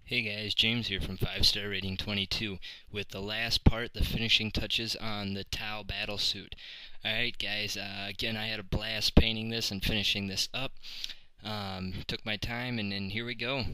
Hey guys, James here from 5-Star Rating 22 with the last part, the finishing touches on the Tau battlesuit. Alright guys, again I had a blast painting this and finishing this up. Took my time and here we go.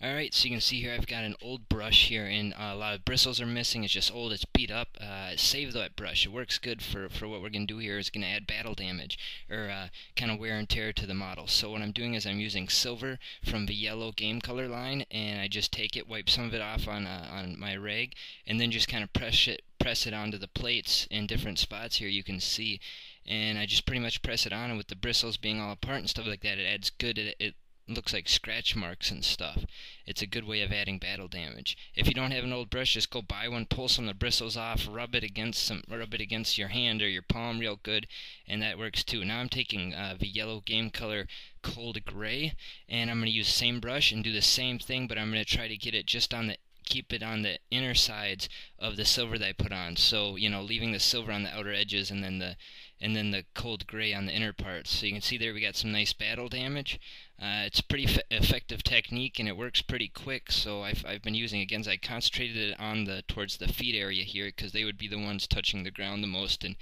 Alright, so you can see here I've got an old brush here and a lot of bristles are missing. It's just old, it's beat up. Save that brush. It works good for what we're going to do here. It's going to add battle damage or kind of wear and tear to the model. So what I'm doing is I'm using silver from the yellow game color line, and I just take it, wipe some of it off on my rag, and then just kind of press it onto the plates in different spots here you can see. And I just pretty much press it on, and with the bristles being all apart and stuff like that, it adds good. It looks like scratch marks and stuff. It's a good way of adding battle damage. If you don't have an old brush, just go buy one, pull some of the bristles off, rub it against your hand or your palm real good, and that works too. Now I'm taking the yellow game color cold gray, and I'm going to use the same brush and do the same thing, but I'm going to try to get it just on the keep it on the inner sides of the silver that I put on. So, you know, leaving the silver on the outer edges and then the cold gray on the inner parts. So you can see there we got some nice battle damage. It's a pretty effective technique and it works pretty quick. So I've been using it again. I concentrated it on towards the feet area here because they would be the ones touching the ground the most and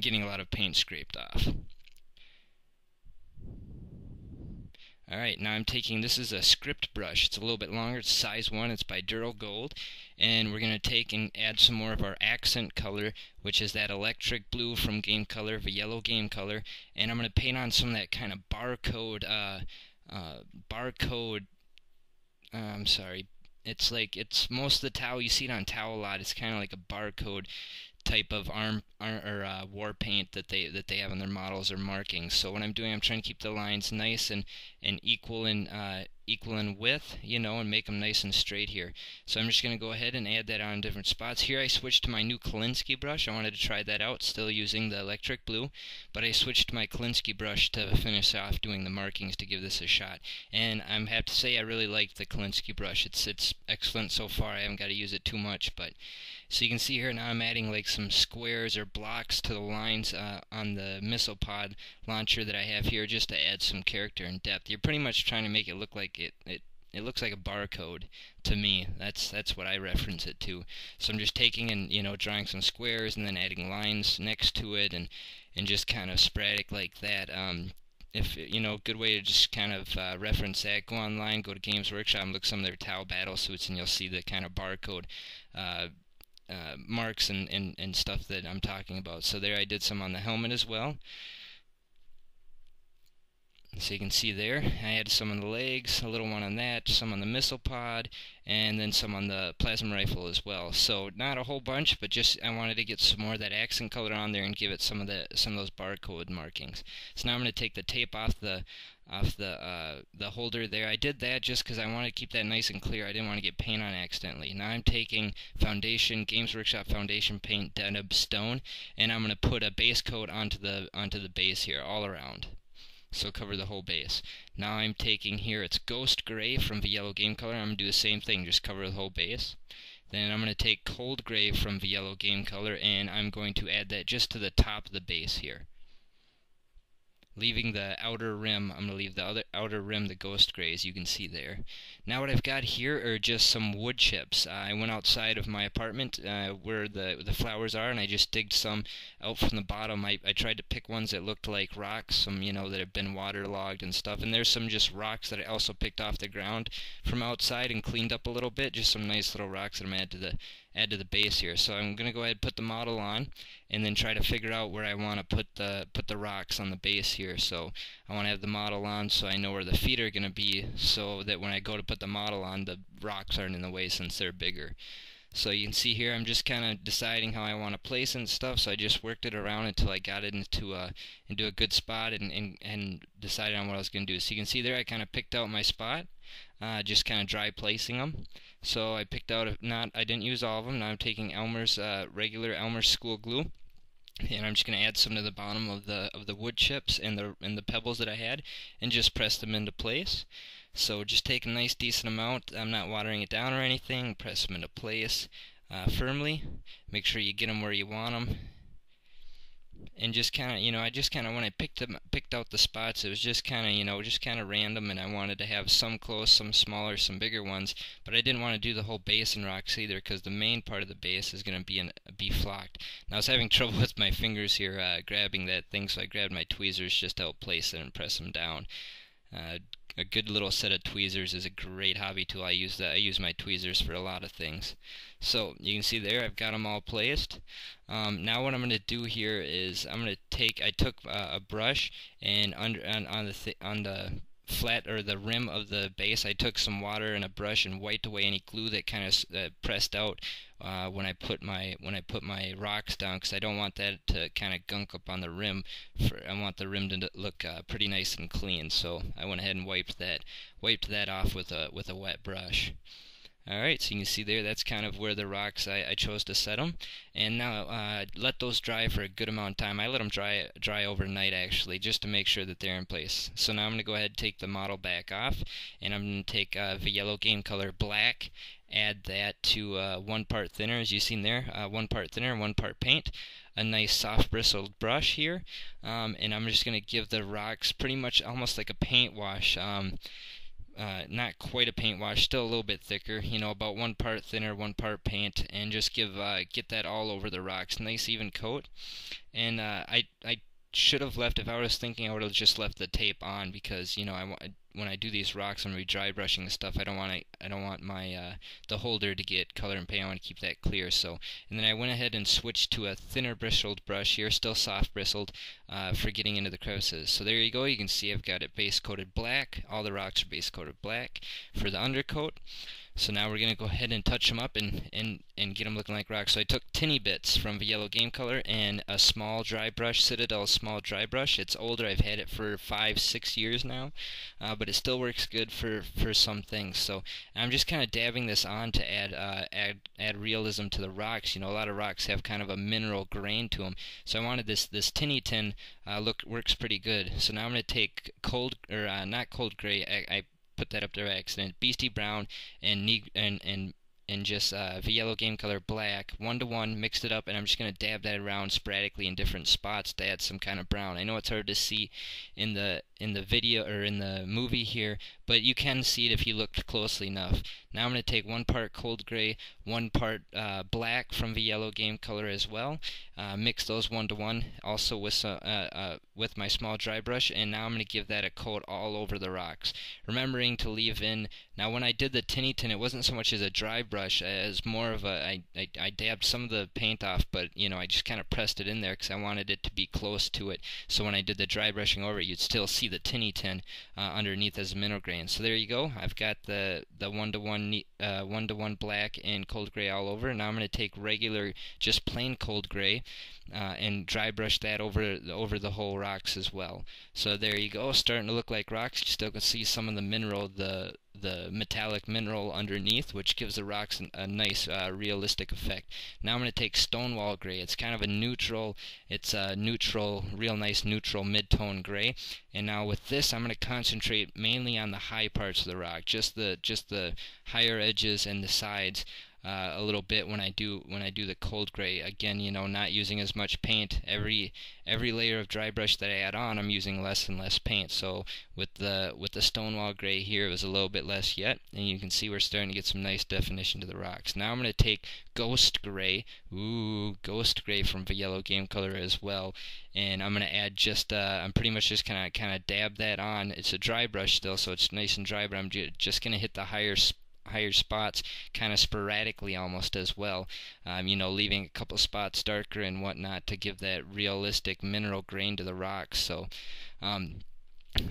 getting a lot of paint scraped off. Alright, now I'm taking, this is a script brush. It's a little bit longer, it's size 1, it's by Duro Gold. And we're going to take and add some more of our accent color, which is that electric blue from Game Color, the yellow Game Color. And I'm going to paint on some of that kind of I'm sorry. It's most of the Tau, you see it on Tau a lot, it's kind of like a barcode type of war paint that they have on their models or markings. So what I'm doing, I'm trying to keep the lines nice and equal in width, you know, and make them nice and straight here. So I'm just going to go ahead and add that on different spots. Here I switched to my new Kolinsky brush. I wanted to try that out, still using the electric blue, but I switched to my Kolinsky brush to finish off doing the markings to give this a shot. And I'm happy to say I really like the Kolinsky brush. It's excellent so far. I haven't got to use it too much, but so you can see here now I'm adding like some squares or blocks to the lines on the missile pod launcher that I have here just to add some character and depth. You're pretty much trying to make it look like it looks like a barcode to me. That's what I reference it to. So I'm just taking and, you know, drawing some squares and then adding lines next to it and just kind of sporadic like that. If you know, good way to just kind of reference that, go online, go to Games Workshop and look at some of their Tau battle suits, and you'll see the kind of barcode marks and stuff that I'm talking about. So there I did some on the helmet as well. So you can see there, I had some on the legs, a little one on that, some on the missile pod, and then some on the plasma rifle as well. So not a whole bunch, but just I wanted to get some more of that accent color on there and give it some of those barcode markings. So now I'm going to take the tape off the holder there. I did that just because I wanted to keep that nice and clear. I didn't want to get paint on accidentally. Now I'm taking foundation, Games Workshop foundation paint, Deneb Stone, and I'm going to put a base coat onto the base here all around. So cover the whole base. Now I'm taking here, it's Ghost Gray from the yellow game color. I'm going to do the same thing, just cover the whole base. Then I'm going to take Cold Gray from the yellow game color, and I'm going to add that just to the top of the base here. Leaving the outer rim, I'm going to leave the outer rim the ghost gray, as you can see there. Now what I've got here are just some wood chips. I went outside of my apartment where the flowers are, and I just digged some out from the bottom. I tried to pick ones that looked like rocks, some, you know, that have been waterlogged and stuff. And there's some just rocks that I also picked off the ground from outside and cleaned up a little bit. Just some nice little rocks that I'm add to the base here. So I'm going to go ahead and put the model on and then try to figure out where I want to put the rocks on the base here. So I want to have the model on so I know where the feet are going to be, so that when I go to put the model on, the rocks aren't in the way since they're bigger. So you can see here I'm just kind of deciding how I want to place and stuff, so I just worked it around until I got it into a good spot and decided on what I was going to do. So you can see there I kind of picked out my spot, just kind of dry placing them. So I picked out, I didn't use all of them. Now I'm taking Elmer's regular Elmer's school glue, and I'm just going to add some to the bottom of the wood chips and the pebbles that I had, and just press them into place. So just take a nice decent amount. I'm not watering it down or anything. Press them into place firmly. Make sure you get them where you want them. and just kind of, I just kind of, when I picked out the spots, it was just kind of, just kind of random, and I wanted to have some close, some smaller, some bigger ones, but I didn't want to do the whole base in rocks either, because the main part of the base is going to be flocked. Now I was having trouble with my fingers here grabbing that thing, so I grabbed my tweezers just to help place it and press them down. A good little set of tweezers is a great hobby tool. I use my tweezers for a lot of things. So you can see there I've got them all placed. Now what I'm going to do here is I took a brush, and on the flat, or the rim of the base, I took some water and a brush and wiped away any glue that kind of pressed out when I put my rocks down, because I don't want that to kind of gunk up on the rim. I want the rim to look pretty nice and clean. So I went ahead and wiped that off with a wet brush. Alright, so you can see there, that's kind of where the rocks I chose to set them. And now let those dry for a good amount of time. I let them dry overnight, actually, just to make sure that they're in place. So now I'm going to go ahead and take the model back off, and I'm going to take the yellow game color black, add that to 1 part thinner, as you've seen there, 1 part thinner, 1 part paint, a nice soft bristled brush here, and I'm just going to give the rocks pretty much almost like a paint wash. Not quite a paint wash, still a little bit thicker, about 1 part thinner, 1 part paint, and just get that all over the rocks, nice even coat. And I should have left, if I was thinking, I would have just left the tape on, because when I do these rocks, I'm going to be dry brushing and stuff. I don't want my the holder to get color and paint. I want to keep that clear. So, and then I went ahead and switched to a thinner bristled brush here, still soft bristled, for getting into the crevices. So there you go. You can see I've got it base coated black. All the rocks are base coated black for the undercoat. So now we're going to go ahead and touch them up and get them looking like rocks. So I took tinny bits from the yellow game color and a small dry brush, Citadel small dry brush. It's older. I've had it for 5-6 years now, but it still works good for some things. So I'm just kind of dabbing this on to add realism to the rocks. A lot of rocks have kind of a mineral grain to them. So I wanted this tinny tin works pretty good. So now I'm going to take not cold gray. I put that up there by accident. Beastie brown and just the yellow game color black, 1-to-1, mixed it up, and I'm just going to dab that around sporadically in different spots to add some kind of brown. I know it's hard to see in the video or in the movie here, but you can see it if you look closely enough. Now I'm going to take 1 part cold gray, 1 part black from the yellow game color as well, mix those 1-to-1 also with my small dry brush, and now I'm going to give that a coat all over the rocks, remembering to leave in. Now when I did the tinny tin, it wasn't so much as a dry brush as more of a I dabbed some of the paint off, but I just kind of pressed it in there because I wanted it to be close to it, so when I did the dry brushing over it, you'd still see the tinny tin underneath as a mineral grain. So there you go. I've got the 1-to-1 black and cold gray all over. Now I'm going to take regular, just plain cold gray, and dry brush that over the whole rocks as well. So there you go, starting to look like rocks. You still can see some of the mineral, the metallic mineral underneath, which gives the rocks a nice realistic effect. Now I'm going to take Stonewall gray. It's kind of a neutral, real nice neutral mid-tone gray. And now with this, I'm going to concentrate mainly on the high parts of the rock, just the higher edges and the sides. A little bit when I do the cold gray. Again, not using as much paint. Every layer of dry brush that I add on, I'm using less and less paint. So with the Stonewall gray here, it was a little bit less yet, and you can see we're starting to get some nice definition to the rocks. Now I'm going to take Ghost gray, Ghost gray from the yellow game color as well, and I'm going to add just I'm pretty much just kind of dab that on. It's a dry brush still, so it's nice and dry, but I'm just going to hit the higher spots kind of sporadically almost as well, leaving a couple spots darker and whatnot to give that realistic mineral grain to the rocks. So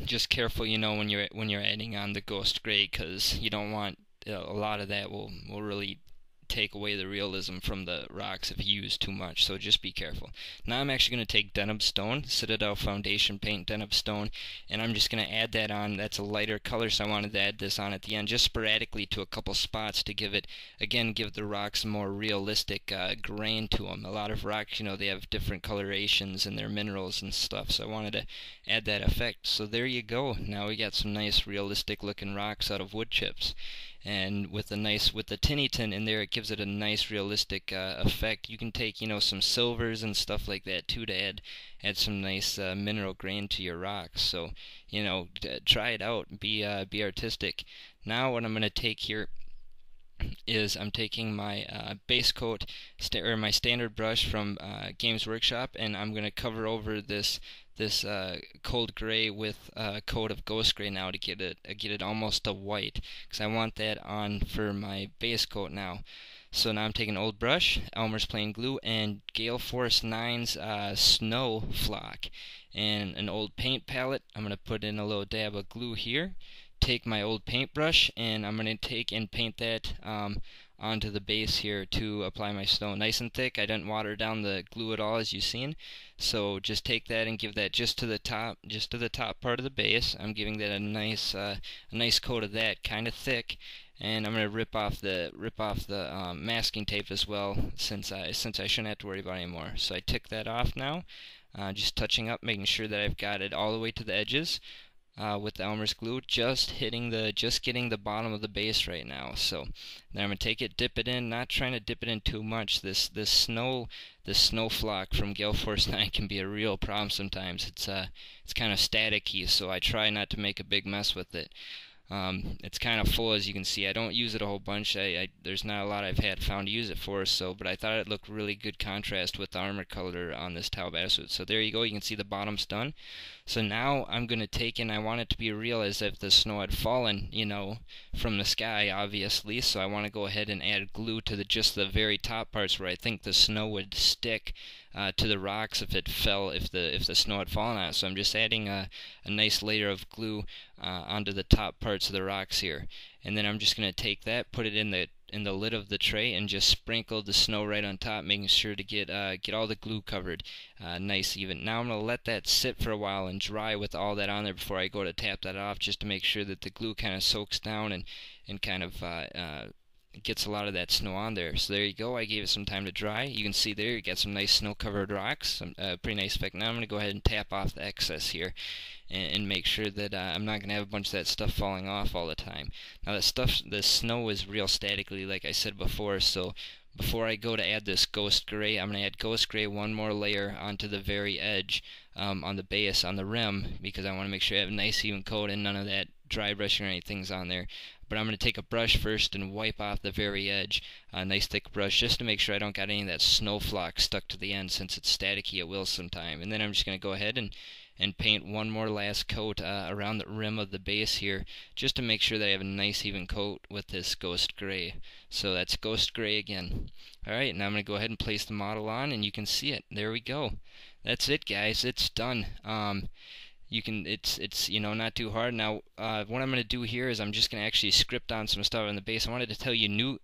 just careful, when you're adding on the Ghost gray, because you don't want a lot of that will really take away the realism from the rocks if you use too much, so just be careful. Now I'm actually going to take Deneb Stone, Citadel Foundation Paint Deneb Stone, and I'm just going to add that on. That's a lighter color, so I wanted to add this on at the end, just sporadically to a couple spots to give the rocks a more realistic grain to them. A lot of rocks, they have different colorations in their minerals and stuff, so I wanted to add that effect. So there you go. Now we got some nice realistic looking rocks out of wood chips. and with the tinny tin in there, it gives it a nice realistic effect. You can take, you know, some silvers and stuff like that too to add some nice mineral grain to your rocks. So, you know, try it out. Be artistic. Now what I'm going to take here is I'm taking my base coat or my standard brush from Games Workshop, and I'm going to cover over this cold gray with a coat of ghost gray now to get it almost a white, because I want that on for my base coat now. So now I'm taking an old brush, Elmer's plain glue, and Gale Force 9's snow flock, and an old paint palette. I'm going to put in a little dab of glue here, take my old paintbrush, and I'm going to take and paint that onto the base here to apply my snow. Nice and thick. I didn't water down the glue at all, as you've seen. So just take that and give that just to the top part of the base. I'm giving that a nice coat of that, kind of thick. And I'm going to rip off the masking tape as well, since I shouldn't have to worry about it anymore. So I took that off now, just touching up, making sure that I've got it all the way to the edges. With the Elmer's glue, just getting the bottom of the base right now. So then I'm gonna take it, dip it in, not trying to dip it in too much. This snow flock from Gale Force 9 can be a real problem sometimes. It's kind of staticky, so I try not to make a big mess with it. It's kind of full, as you can see. I don't use it a whole bunch. There's not a lot I've found to use it for, but I thought it looked really good contrast with the armor color on this Tau Battlesuit. So there you go. You can see the bottom's done. So now I'm going to take in, I want it to be real as if the snow had fallen, you know, from the sky, obviously. So I want to go ahead and add glue to just the very top parts where I think the snow would stick to the rocks if it fell, if the snow had fallen on it. So I'm just adding a nice layer of glue onto the top parts of the rocks here, and then I'm just going to take that, put it in the lid of the tray, and just sprinkle the snow right on top, making sure to get all the glue covered nice even. Now I'm going to let that sit for a while and dry with all that on there before I go to tap that off, just to make sure that the glue kind of soaks down and kind of gets a lot of that snow on there. So there you go. I gave it some time to dry. You can see there you got some nice snow-covered rocks, pretty nice effect. Now I'm going to go ahead and tap off the excess here and make sure that I'm not going to have a bunch of that stuff falling off all the time. Now the snow is real statically, like I said before, so before I go to add this ghost gray, I'm going to add ghost gray one more layer onto the very edge on the base, on the rim, because I want to make sure I have a nice even coat and none of that dry brushing or anything's on there. But I'm going to take a brush first and wipe off the very edge, a nice thick brush, just to make sure I don't got any of that snow flock stuck to the end, since it's staticky, it will sometime. And then I'm just going to go ahead and paint one more last coat around the rim of the base here, just to make sure that I have a nice even coat with this ghost gray. So that's ghost gray again. Alright, now I'm going to go ahead and place the model on, and you can see it. There we go. That's it, guys. It's done. It's you know, not too hard. Now what I'm going to do here is I'm just going to actually script on some stuff on the base. I wanted to tell you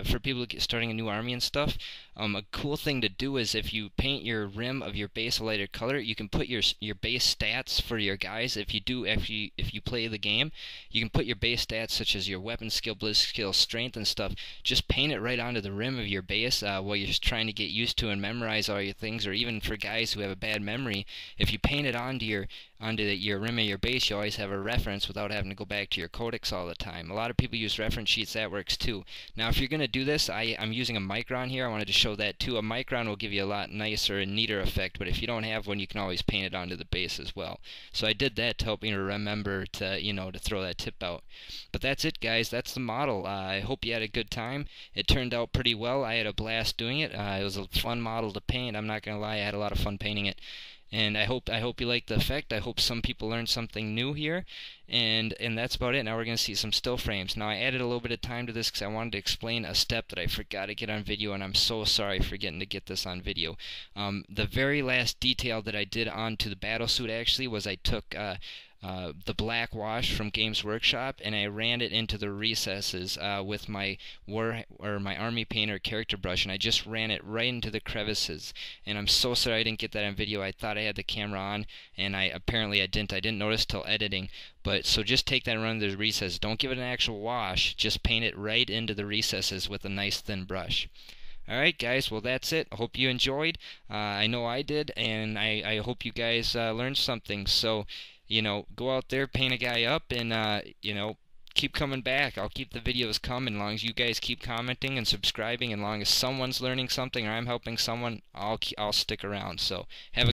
for people starting a new army and stuff, a cool thing to do is if you paint your rim of your base a lighter color, you can put your base stats for your guys. If you play the game, you can put your base stats such as your weapon skill, blizz skill, strength and stuff. Just paint it right onto the rim of your base while you're trying to get used to and memorize all your things. Or even for guys who have a bad memory, if you paint it onto your rim of your base, you always have a reference without having to go back to your codex all the time. A lot of people use reference sheets. That works too. Now if you're going to do this, I'm using a micron here. I wanted to show that too. A micron will give you a lot nicer and neater effect, but if you don't have one, you can always paint it onto the base as well. So I did that to help me remember to, you know, to throw that tip out. But that's it, guys. That's the model. I hope you had a good time. It turned out pretty well. I had a blast doing it. It was a fun model to paint. I'm not going to lie, I had a lot of fun painting it. And I hope you like the effect. I hope some people learned something new here. And that's about it. Now we're going to see some still frames. Now I added a little bit of time to this because I wanted to explain a step that I forgot to get on video, and I'm so sorry for getting to get this on video. The very last detail that I did onto the battlesuit actually was I took the black wash from Games Workshop, and I ran it into the recesses with my my army painter character brush, and I just ran it right into the crevices. And I'm so sorry I didn't get that on video. I thought I had the camera on, and apparently I didn't. I didn't notice till editing. But so just take that and run into the recesses. Don't give it an actual wash. Just paint it right into the recesses with a nice thin brush. Alright guys, well that's it. I hope you enjoyed. I know I did, and I hope you guys learned something. So, you know, go out there, paint a guy up, and, you know, keep coming back. I'll keep the videos coming as long as you guys keep commenting and subscribing, and as long as someone's learning something or I'm helping someone, I'll stick around. So have a